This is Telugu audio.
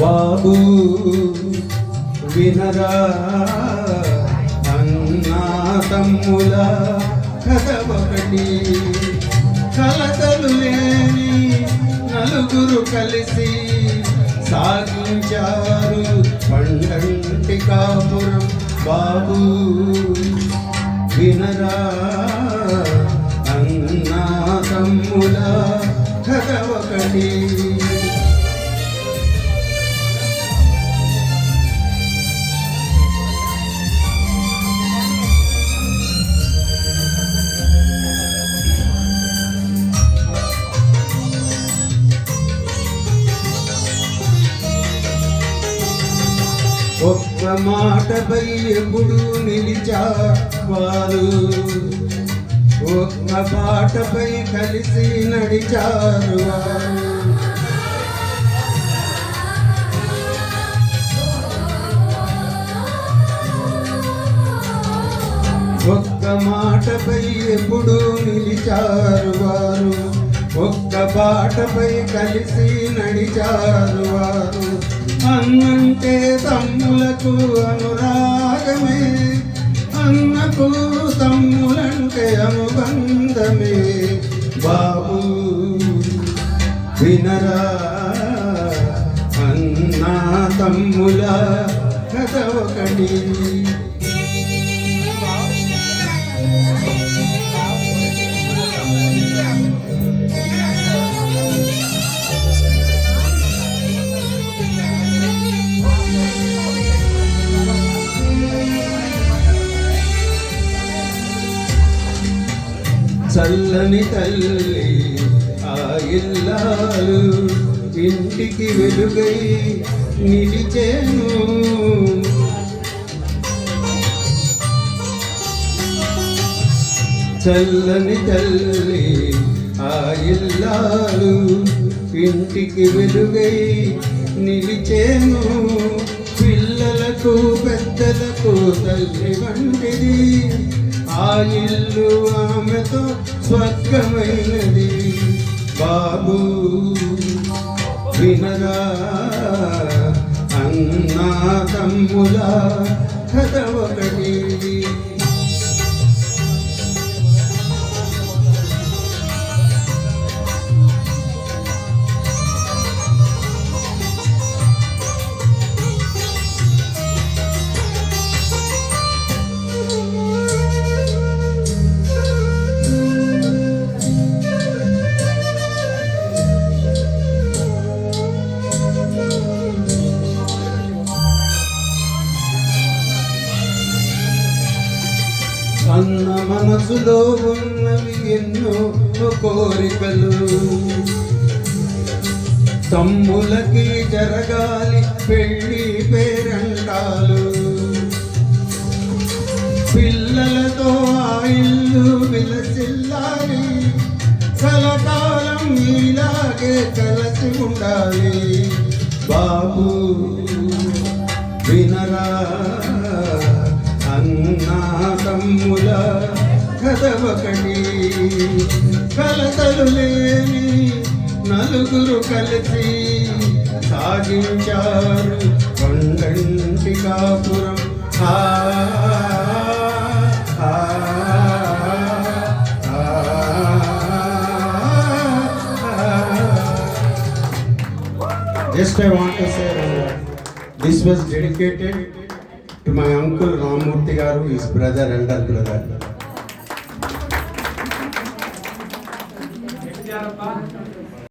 బాబు వినరా అన్నా తమ్ముల కథ ఒకటి. కలతలు లేని నలుగురు కలిసి సాగించారు పండంటి కాపురం. బాబు వినరా అన్నా తమ్ముల కథ ఒకటి. ఒక్క మాటపై ఎప్పుడు నిలిచారు, ఒక్క బాటపై కలిసి నడిచారు. ఒక్క మాటపై ఎప్పుడు నిలిచారు వారు, ఒక్క బాటపై కలిసి నడిచారు వారు. అన్నంటే తమ్ములకు అనురాగమే, అన్నకు తమ్ములంటే అనుబంధమే. బాబు వినరా అన్నా తమ్ముల కథ ఒకటి. చల్లని తల్లి ఆ ఇల్లాలు ఇంటికి వెలుగై నిలిచేను. చల్లని తల్లి ఆ ఇల్లాలు ఇంటికి వెలుగై నిలిచేను. పిల్లలకు పెద్దలకు తల్లి వంటిది, ఆ ఇల్లు ఆమెతో స్వర్గమైనది. బాబు వినరా అన్నా తమ్ముల కథ ఒకటి. అన్న మనసులో ఉన్నవి ఎన్నో కోరికలు, తమ్ములకి జరగాలి పెళ్ళి పేరంటాలు. పిల్లలతో ఆ ఇల్లు విలసిల్లాలి, కలకాలం ఇలాగే కలిసి ఉండాలి. బాబు వినరా అన్నా తమ్ముల కథ ఒకటి. కలతలు లేని నలుగురు కలిసి సాగించారు కొండంటి కాపురం. Just I want to say this was dedicated to my uncle Ramurthy garu, his brother, elder brother.